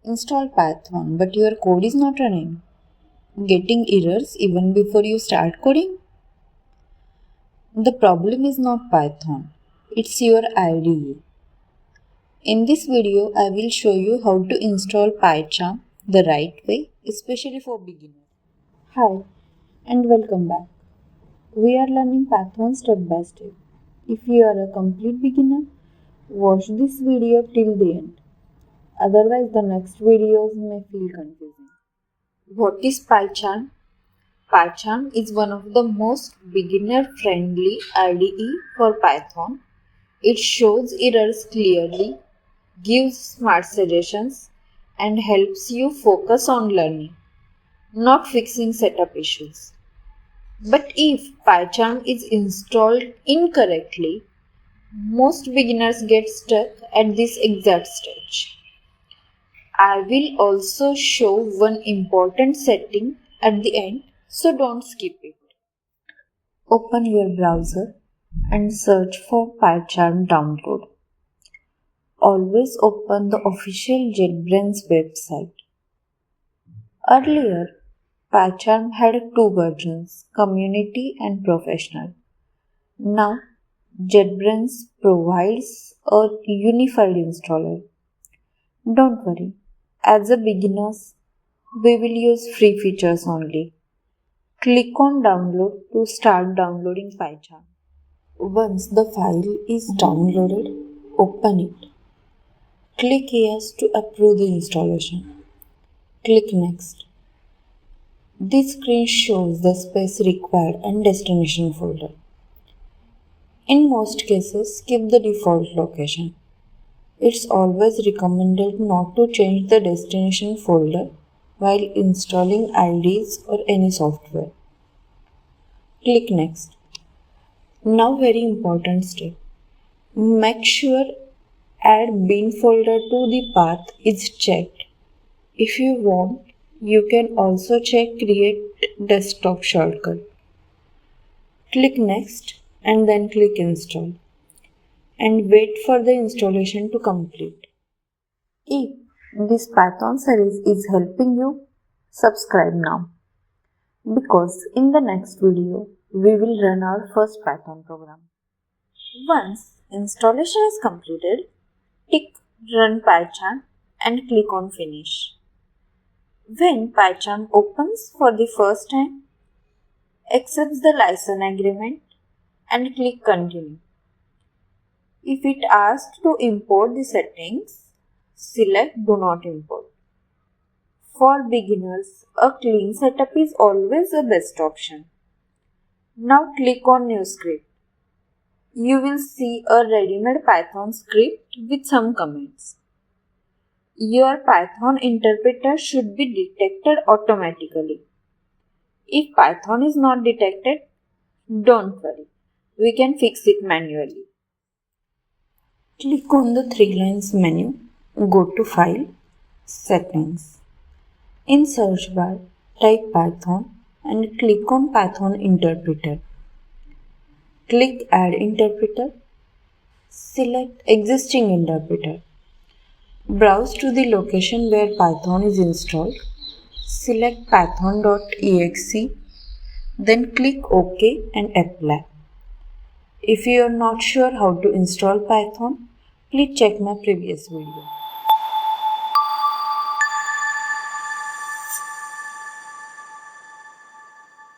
Install Python, but your code is not running. Getting errors even before you start coding? The problem is not Python, it's your IDE. In this video, I will show you how to install PyCharm the right way, especially for beginners. Hi, and welcome back. We are learning Python step by step. If you are a complete beginner, watch this video till the end. Otherwise, the next videos may feel confusing. What is PyCharm? PyCharm is one of the most beginner-friendly IDE for Python. It shows errors clearly, gives smart suggestions, and helps you focus on learning, not fixing setup issues. But if PyCharm is installed incorrectly, most beginners get stuck at this exact stage. I will also show one important setting at the end, so don't skip it. Open your browser and search for PyCharm download. Always open the official JetBrains website. Earlier, PyCharm had two versions, Community and Professional. Now, JetBrains provides a unified installer. Don't worry, as a beginners, we will use free features only. Click on Download to start downloading PyCharm. Once the file is downloaded, open it. Click Yes to approve the installation. Click Next. This screen shows the space required and destination folder. In most cases, keep the default location. It's always recommended not to change the destination folder while installing IDEs or any software. Click Next. Now very important step. Make sure Add bin folder to the path is checked. If you want, you can also check Create Desktop shortcut. Click Next and then click Install and wait for the installation to complete. If this Python series is helping you, subscribe now, because in the next video we will run our first Python program. Once installation is completed, tick Run PyCharm and click on Finish. When PyCharm opens for the first time, accept the license agreement and click Continue. If it asks to import the settings, select Do Not Import. For beginners, a clean setup is always the best option. Now click on New Script. You will see a ready-made Python script with some comments. Your Python interpreter should be detected automatically. If Python is not detected, don't worry, we can fix it manually. Click on the three lines menu, go to File, Settings. In search bar, type Python and click on Python Interpreter. Click Add Interpreter. Select Existing Interpreter. Browse to the location where Python is installed. Select python.exe. Then click OK and Apply. If you are not sure how to install Python, please check my previous video.